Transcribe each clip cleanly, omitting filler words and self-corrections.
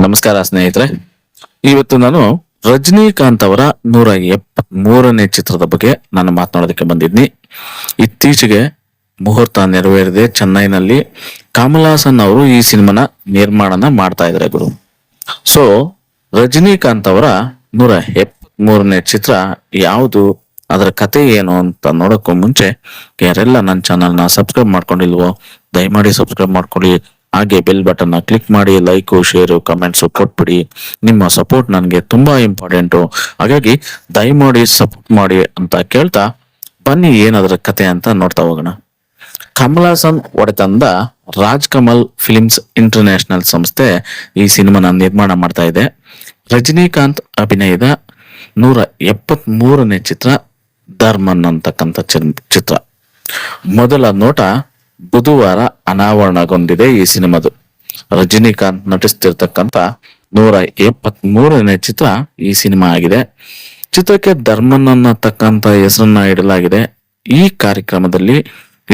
ನಮಸ್ಕಾರ ಸ್ನೇಹಿತರೆ. ಇವತ್ತು ನಾನು ರಜನಿಕಾಂತ್ ಅವರ 173ನೇ ಚಿತ್ರದ ಬಗ್ಗೆ ನಾನು ಮಾತನಾಡೋದಕ್ಕೆ ಬಂದಿದ್ನಿ. ಇತ್ತೀಚೆಗೆ ಮುಹೂರ್ತ ನೆರವೇರಿದೆ. ಚೆನ್ನೈನಲ್ಲಿ ಕಮಲ್ ಹಾಸನ್ ಅವರು ಈ ಸಿನಿಮಾನ ನಿರ್ಮಾಣನ ಮಾಡ್ತಾ ಇದ್ದಾರೆ ಗುರು. ಸೊ ರಜನಿಕಾಂತ್ ಅವರ 173ನೇ ಚಿತ್ರ ಯಾವುದು, ಅದರ ಕತೆ ಏನು ಅಂತ ನೋಡೋಕ್ಕೂ ಮುಂಚೆ ಯಾರೆಲ್ಲ ನನ್ನ ಚಾನಲ್ನ ಸಬ್ಸ್ಕ್ರೈಬ್ ಮಾಡ್ಕೊಂಡಿಲ್ವೋ ದಯಮಾಡಿ ಸಬ್ಸ್ಕ್ರೈಬ್ ಮಾಡ್ಕೊಳ್ಳಿ. ಹಾಗೆ ಬೆಲ್ ಬಟನ್ ಕ್ಲಿಕ್ ಮಾಡಿ, ಲೈಕು ಶೇರು ಕಮೆಂಟ್ಸು ಕೊಟ್ಬಿಡಿ. ನಿಮ್ಮ ಸಪೋರ್ಟ್ ನನಗೆ ತುಂಬಾ ಇಂಪಾರ್ಟೆಂಟು. ಹಾಗಾಗಿ ದಯಮಾಡಿ ಸಪೋರ್ಟ್ ಮಾಡಿ ಅಂತ ಕೇಳ್ತಾ ಬನ್ನಿ ಏನದರ ಕತೆ ಅಂತ ನೋಡ್ತಾ ಹೋಗೋಣ. ಕಮಲ್ ಹಾಸನ್ ಒಡೆತನದ ರಾಜ್ ಕಮಲ್ ಫಿಲಿಮ್ಸ್ ಇಂಟರ್ನ್ಯಾಷನಲ್ ಸಂಸ್ಥೆ ಈ ಸಿನಿಮಾನ ನಿರ್ಮಾಣ ಮಾಡ್ತಾ ಇದೆ. ರಜನಿಕಾಂತ್ ಅಭಿನಯದ 173ನೇ ಚಿತ್ರ ಧರ್ಮನ್ ಅಂತಕ್ಕಂಥ ಚಿತ್ರ. ಮೊದಲ ನೋಟ ಬುಧವಾರ ಅನಾವರಣಗೊಂಡಿದೆ ಈ ಸಿನಿಮಾದು. ರಜನಿಕಾಂತ್ ನಟಿಸ್ತಿರ್ತಕ್ಕಂಥ 173ನೇ ಚಿತ್ರ ಈ ಸಿನಿಮಾ ಆಗಿದೆ. ಚಿತ್ರಕ್ಕೆ ಧರ್ಮನ್ ಅನ್ನತಕ್ಕಂಥ ಹೆಸರನ್ನ ಇಡಲಾಗಿದೆ. ಈ ಕಾರ್ಯಕ್ರಮದಲ್ಲಿ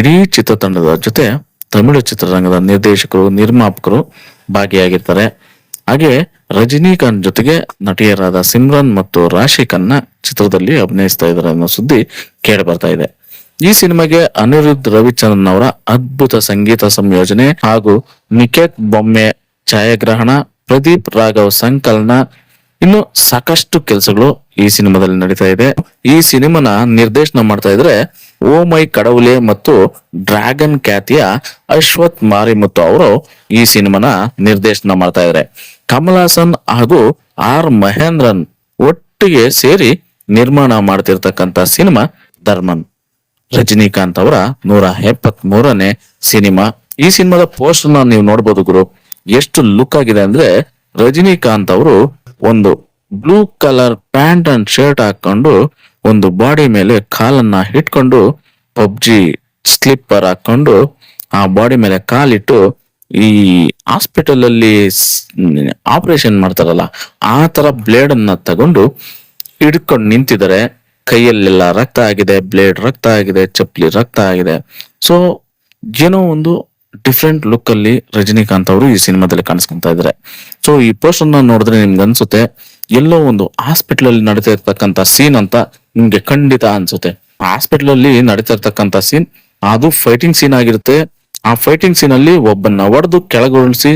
ಇಡೀ ಚಿತ್ರತಂಡದ ಜೊತೆ ತಮಿಳು ಚಿತ್ರರಂಗದ ನಿರ್ದೇಶಕರು, ನಿರ್ಮಾಪಕರು ಭಾಗಿಯಾಗಿರ್ತಾರೆ. ಹಾಗೆ ರಜನಿಕಾಂತ್ ಜೊತೆಗೆ ನಟಿಯರಾದ ಸಿಮ್ರನ್ ಮತ್ತು ರಾಶಿ ಖನ್ನಾ ಚಿತ್ರದಲ್ಲಿ ಅಭಿನಯಿಸ್ತಾ ಇದ್ದಾರೆ ಅನ್ನೋ ಸುದ್ದಿ ಕೇಳಿ ಬರ್ತಾ ಇದೆ. ಈ ಸಿನಿಮಾಗೆ ಅನಿರುದ್ಧ್ ರವಿಚಂದ್ರನ್ ಅವರ ಅದ್ಭುತ ಸಂಗೀತ ಸಂಯೋಜನೆ ಹಾಗೂ ನಿಖೇತ್ ಬೊಮ್ಮೆ ಛಾಯಾಗ್ರಹಣ, ಪ್ರದೀಪ್ ರಾಘವ್ ಸಂಕಲನ, ಇನ್ನು ಸಾಕಷ್ಟು ಕೆಲಸಗಳು ಈ ಸಿನಿಮಾದಲ್ಲಿ ನಡೀತಾ ಇದೆ. ಈ ಸಿನಿಮಾನ ನಿರ್ದೇಶನ ಮಾಡ್ತಾ ಇದ್ರೆ ಓ ಮೈ ಕಡವುಲೆ ಮತ್ತು ಡ್ರ್ಯಾಗನ್ ಖ್ಯಾತಿಯ ಅಶ್ವಥ್ ಮಾರಿಮುತ್ತು ಅವರು ಈ ಸಿನಿಮಾನ ನಿರ್ದೇಶನ ಮಾಡ್ತಾ ಇದ್ದಾರೆ. ಕಮಲ್ ಹಾಸನ್ ಹಾಗೂ ಆರ್ ಮಹೇಂದ್ರನ್ ಒಟ್ಟಿಗೆ ಸೇರಿ ನಿರ್ಮಾಣ ಮಾಡ್ತಿರ್ತಕ್ಕಂಥ ಸಿನಿಮಾ ಧರ್ಮನ್. ರಜನಿಕಾಂತ್ ಅವರ 173ನೇ ಸಿನಿಮಾ. ಈ ಸಿನಿಮಾದ ಪೋಸ್ಟರ್ ನೀವು ನೋಡ್ಬೋದು ಗುರು, ಎಷ್ಟು ಲುಕ್ ಆಗಿದೆ ಅಂದ್ರೆ ರಜನಿಕಾಂತ್ ಅವರು ಒಂದು blue colour pant and shirt ಹಾಕೊಂಡು ಒಂದು ಬಾಡಿ ಮೇಲೆ ಕಾಲನ್ನ ಇಟ್ಕೊಂಡು ಪಬ್ಜಿ ಸ್ಲಿಪ್ಪರ್ ಹಾಕೊಂಡು ಆ ಬಾಡಿ ಮೇಲೆ ಕಾಲಿಟ್ಟು ಈ ಹಾಸ್ಪಿಟಲ್ ಅಲ್ಲಿ ಆಪರೇಷನ್ ಮಾಡ್ತಾರಲ್ಲ ಆ ತರ ಬ್ಲೇಡ್ ಅನ್ನ ತಗೊಂಡು ಹಿಡ್ಕೊಂಡು ನಿಂತಿದ್ದಾರೆ. ಕೈಯಲ್ಲೆಲ್ಲ ರಕ್ತ ಆಗಿದೆ, ಬ್ಲೇಡ್ ರಕ್ತ ಆಗಿದೆ, ಚಪ್ಪಲಿ ರಕ್ತ ಆಗಿದೆ. ಸೊ ಏನೋ ಒಂದು ಡಿಫ್ರೆಂಟ್ ಲುಕ್ ಅಲ್ಲಿ ರಜನಿಕಾಂತ್ ಅವರು ಈ ಸಿನಿಮಾದಲ್ಲಿ ಕಾಣಿಸ್ಕೊಂತಾ ಇದ್ದಾರೆ. ಸೊ ಈ ಪೋಸ್ಟರ್ ನೋಡಿದ್ರೆ ನಿಮ್ಗೆ ಅನ್ಸುತ್ತೆ ಎಲ್ಲೋ ಒಂದು ಹಾಸ್ಪಿಟಲ್ ಅಲ್ಲಿ ನಡೀತಾ ಇರ್ತಕ್ಕಂಥ ಸೀನ್ ಅಂತ ನಿಮ್ಗೆ ಖಂಡಿತ ಅನ್ಸುತ್ತೆ. ಹಾಸ್ಪಿಟಲ್ ಅಲ್ಲಿ ನಡೀತಾ ಇರ್ತಕ್ಕಂಥ ಸೀನ್ ಅದು ಫೈಟಿಂಗ್ ಸೀನ್ ಆಗಿರುತ್ತೆ. ಆ ಫೈಟಿಂಗ್ ಸೀನ್ ಅಲ್ಲಿ ಒಬ್ಬನ್ನ ಹೊಡೆದು ಕೆಳಗುಳಿಸಿ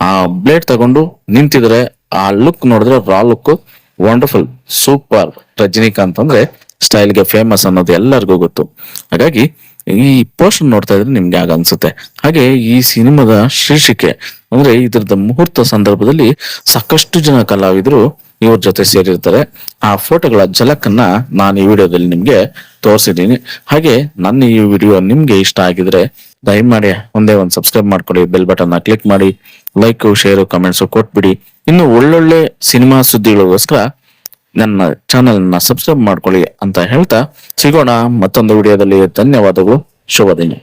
ಆ ಬ್ಲೇಡ್ ತಗೊಂಡು ನಿಂತಿದ್ರೆ ಆ ಲುಕ್ ನೋಡಿದ್ರೆ ರಾ ಲುಕ್ ವಂಡರ್ಫುಲ್, ಸೂಪರ್. ರಜನಿಕಾಂತ್ ಅಂದ್ರೆ ಸ್ಟೈಲ್ಗೆ ಫೇಮಸ್ ಅನ್ನೋದು ಎಲ್ಲರಿಗೂ ಗೊತ್ತು. ಹಾಗಾಗಿ ಈ ಪೋಸ್ಟರ್ ನೋಡ್ತಾ ಇದ್ರೆ ನಿಮ್ಗೆ ಆಗ ಅನ್ಸುತ್ತೆ. ಹಾಗೆ ಈ ಸಿನಿಮಾದ ಶೀರ್ಷಿಕೆ ಅಂದ್ರೆ ಇದ್ರದ ಮುಹೂರ್ತ ಸಂದರ್ಭದಲ್ಲಿ ಸಾಕಷ್ಟು ಜನ ಕಲಾವಿದರು ಇವ್ರ ಜೊತೆ ಸೇರಿರ್ತಾರೆ. ಆ ಫೋಟೋಗಳ ಝಲಕನ್ನ ನಾನು ಈ ವಿಡಿಯೋದಲ್ಲಿ ನಿಮ್ಗೆ ತೋರಿಸಿದ್ದೀನಿ. ಹಾಗೆ ನನ್ನ ಈ ವಿಡಿಯೋ ನಿಮ್ಗೆ ಇಷ್ಟ ಆಗಿದ್ರೆ ದಯಮಾಡಿ ಒಂದೇ ಒಂದು ಸಬ್ಸ್ಕ್ರೈಬ್ ಮಾಡ್ಕೊಳ್ಳಿ, ಬೆಲ್ ಬಟನ್ ಕ್ಲಿಕ್ ಮಾಡಿ, ಲೈಕ್ ಶೇರು ಕಮೆಂಟ್ಸ್ ಕೊಟ್ಬಿಡಿ. ಇನ್ನು ಒಳ್ಳೊಳ್ಳೆ ಸಿನಿಮಾ ಸುದ್ದಿಗಳಿಗೋಸ್ಕರ ನನ್ನ ಚಾನೆಲ್ ನ ಸಬ್ಸ್ಕ್ರೈಬ್ ಮಾಡ್ಕೊಳ್ಳಿ ಅಂತ ಹೇಳ್ತಾ ಸಿಗೋಣ ಮತ್ತೊಂದು ವಿಡಿಯೋದಲ್ಲಿ. ಧನ್ಯವಾದಗಳು, ಶುಭ ದಿನ.